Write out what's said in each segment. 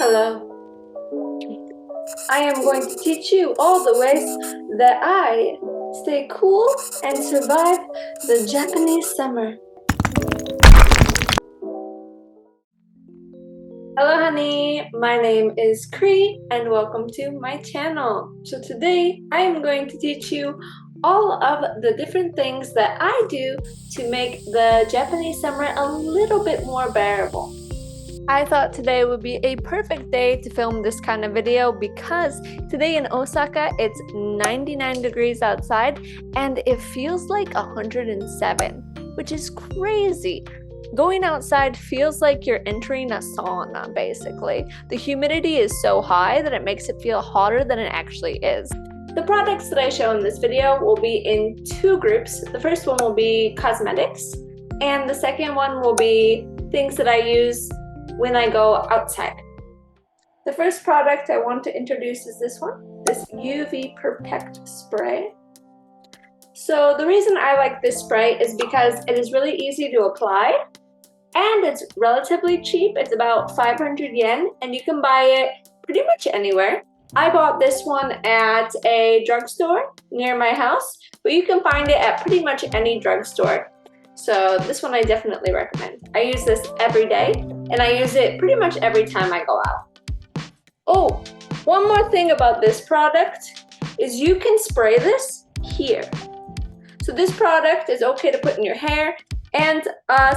Hello. I am going to teach you all the ways that I stay cool and survive the Japanese summer. Hello honey, my name is Cree and welcome to my channel. So today I am going to teach you all of the different things that I do to make the Japanese summer a little bit more bearable. I thought today would be a perfect day to film this kind of video because today in Osaka it's 99 degrees outside and it feels like 107, which is crazy. Going outside feels like you're entering a sauna, basically. The humidity is so high that it makes it feel hotter than it actually is. The products that I show in this video will be in two groups. The first one will be cosmetics, and the second one will be things that I use when I go outside. The first product I want to introduce is this one, this UV Perfect Spray. So the reason I like this spray is because it is really easy to apply and it's relatively cheap. It's about 500 yen and you can buy it pretty much anywhere. I bought this one at a drugstore near my house, but you can find it at pretty much any drugstore. So this one I definitely recommend. I use this every day and I use it pretty much every time I go out. Oh, one more thing about this product is you can spray this here. So this product is okay to put in your hair, and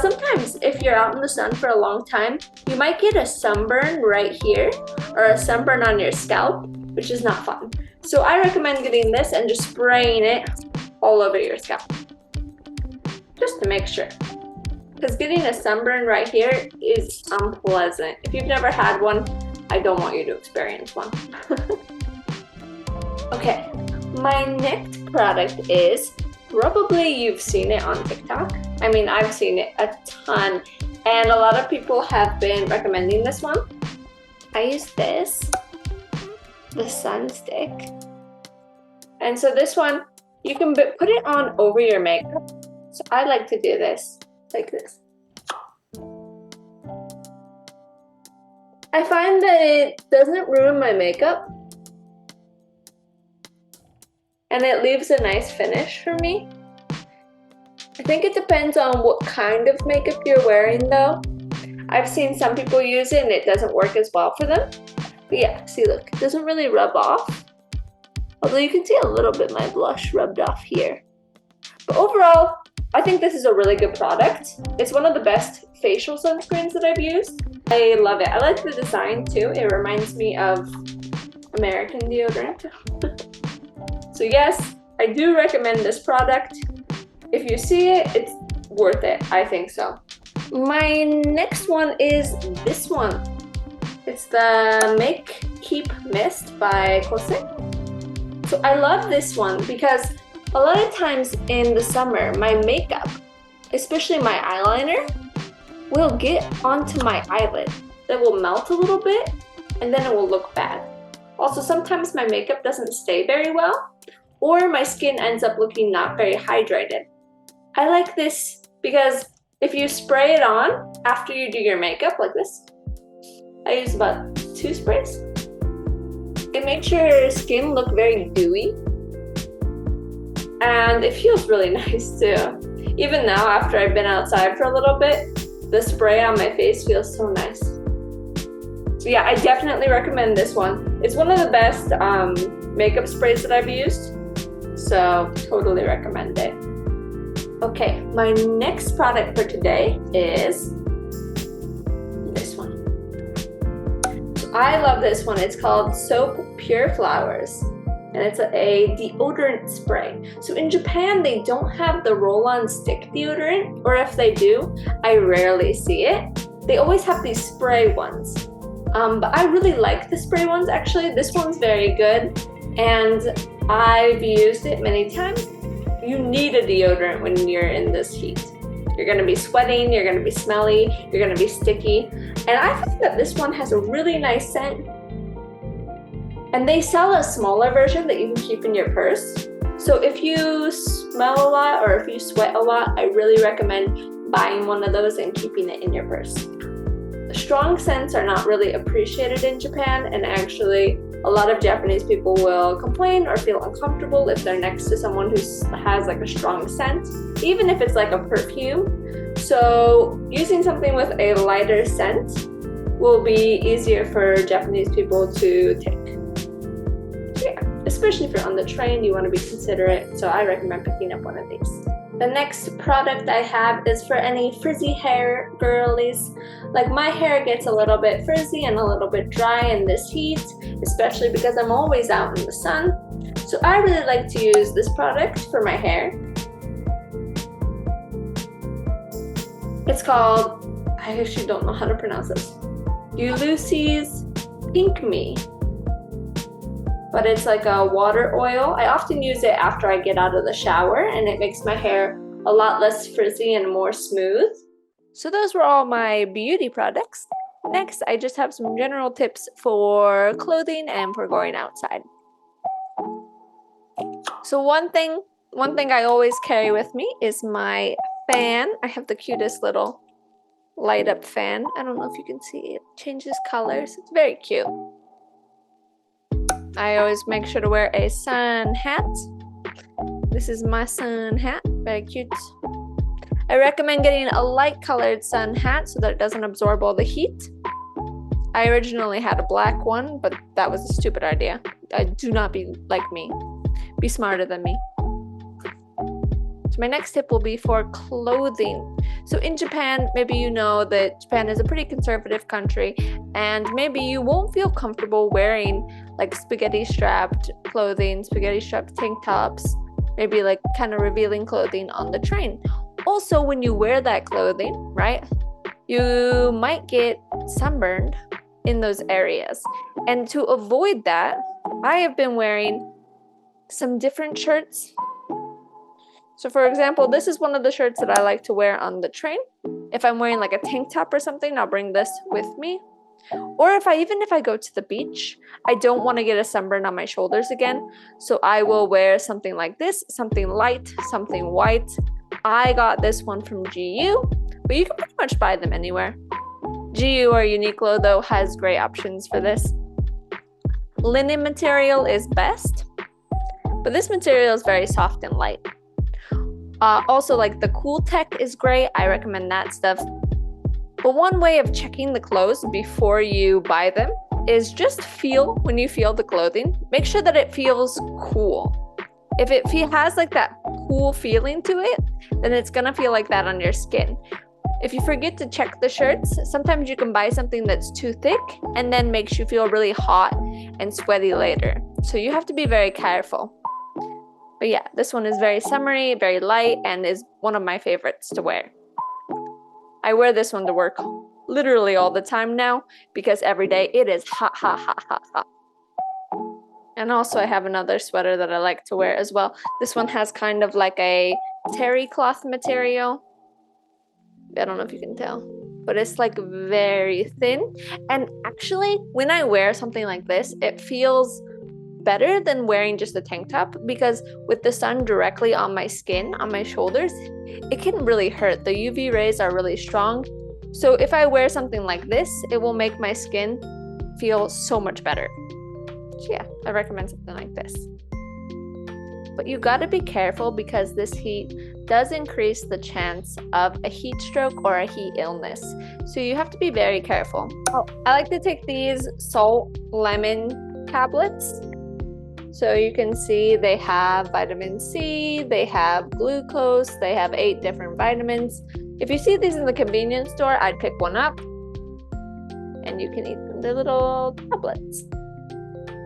sometimes if you're out in the sun for a long time, you might get a sunburn right here or a sunburn on your scalp, which is not fun. So I recommend getting this and just spraying it all over your scalp, just to make sure. Because getting a sunburn right here is unpleasant. If you've never had one, I don't want you to experience one. Okay, my next product is, probably you've seen it on TikTok. I mean, I've seen it a ton, and a lot of people have been recommending this one. I use this, the sun stick. And so this one, you can put it on over your makeup. So I like to do this, like this. I find that it doesn't ruin my makeup and it leaves a nice finish for me. I think it depends on what kind of makeup you're wearing though. I've seen some people use it and it doesn't work as well for them. But yeah, see look, it doesn't really rub off. Although you can see a little bit my blush rubbed off here. But overall, I think this is a really good product. It's one of the best facial sunscreens that I've used. I love it. I like the design too. It reminds me of American deodorant. So yes, I do recommend this product. If you see it, it's worth it. I think so. My next one is this one. It's the Make Keep Mist by Kose. So I love this one because a lot of times in the summer, my makeup, especially my eyeliner, will get onto my eyelid. It will melt a little bit and then it will look bad. Also, sometimes my makeup doesn't stay very well or my skin ends up looking not very hydrated. I like this because if you spray it on after you do your makeup like this, I use about 2 sprays. It makes your skin look very dewy. And it feels really nice too. Even now, after I've been outside for a little bit, the spray on my face feels so nice. So yeah, I definitely recommend this one. It's one of the best makeup sprays that I've used. So totally recommend it. Okay, my next product for today is this one. So I love this one. It's called Soap Pure Flowers. And it's a deodorant spray. So in Japan, they don't have the roll-on stick deodorant, or if they do, I rarely see it. They always have these spray ones. But I really like the spray ones actually. This one's very good, and I've used it many times. You need a deodorant when you're in this heat. You're gonna be sweating, you're gonna be smelly, you're gonna be sticky. And I think that this one has a really nice scent. And they sell a smaller version that you can keep in your purse. So if you smell a lot or if you sweat a lot, I really recommend buying one of those and keeping it in your purse. strong scents are not really appreciated in Japan, and actually a lot of Japanese people will complain or feel uncomfortable if they're next to someone who has like a strong scent, even if it's like a perfume. So using something with a lighter scent will be easier for Japanese people to take. So yeah, especially if you're on the train, you want to be considerate, so I recommend picking up one of these. The next product I have is for any frizzy hair girlies. Like my hair gets a little bit frizzy and a little bit dry in this heat, especially because I'm always out in the sun. So I really like to use this product for my hair. It's called, I actually don't know how to pronounce this, Ulysses Pink Me. But it's like a water oil. I often use it after I get out of the shower, and it makes my hair a lot less frizzy and more smooth. So those were all my beauty products. Next, I just have some general tips for clothing and for going outside. So one thing I always carry with me is my fan. I have the cutest little light up fan. I don't know if you can see it. Changes colors. It's very cute. I always make sure to wear a sun hat. This is my sun hat, very cute. I recommend getting a light colored sun hat so that it doesn't absorb all the heat. I originally had a black one, but that was a stupid idea. Do not be like me. Be smarter than me. So my next tip will be for clothing. So in Japan, maybe you know that Japan is a pretty conservative country, and maybe you won't feel comfortable wearing like spaghetti strapped clothing, spaghetti strapped tank tops, maybe like kind of revealing clothing on the train. Also, when you wear that clothing, right, you might get sunburned in those areas. And to avoid that, I have been wearing some different shirts. So for example, this is one of the shirts that I like to wear on the train. If I'm wearing like a tank top or something, I'll bring this with me. Or even if I go to the beach, I don't want to get a sunburn on my shoulders again. So I will wear something like this, something light, something white. I got this one from GU, but you can pretty much buy them anywhere. GU or Uniqlo though has great options for this. Linen material is best, but this material is very soft and light. Also, like the Cool Tech is great. I recommend that stuff. But one way of checking the clothes before you buy them is just feel when you feel the clothing. Make sure that it feels cool. If it has like that cool feeling to it, then it's gonna feel like that on your skin. If you forget to check the shirts, sometimes you can buy something that's too thick and then makes you feel really hot and sweaty later. So you have to be very careful. But yeah, this one is very summery, very light, and is one of my favorites to wear. I wear this one to work literally all the time now because every day it is hot, hot, hot, hot, hot. And also I have another sweater that I like to wear as well. This one has kind of like a terry cloth material. I don't know if you can tell, but it's like very thin. And actually, when I wear something like this, it feels better than wearing just a tank top because with the sun directly on my skin, on my shoulders, it can really hurt. The UV rays are really strong. So if I wear something like this, it will make my skin feel so much better. So yeah, I recommend something like this. But you gotta be careful because this heat does increase the chance of a heat stroke or a heat illness. So you have to be very careful. Oh, I like to take these salt lemon tablets. So you can see they have vitamin C, they have glucose, they have 8 different vitamins. If you see these in the convenience store, I'd pick one up and you can eat them. They're little tablets.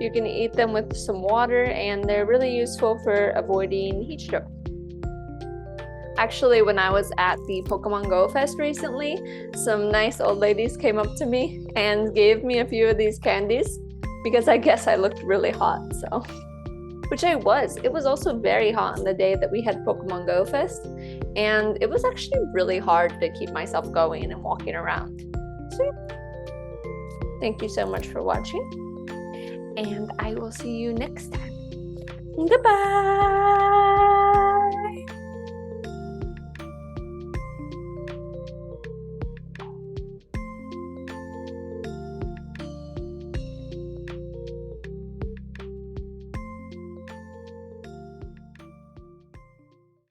You can eat them with some water and they're really useful for avoiding heat stroke. Actually, when I was at the Pokemon Go Fest recently, some nice old ladies came up to me and gave me a few of these candies because I guess I looked really hot, so. Which I was. It was also very hot on the day that we had Pokemon Go Fest, and it was actually really hard to keep myself going and walking around. So yeah. Thank you so much for watching, and I will see you next time. Goodbye!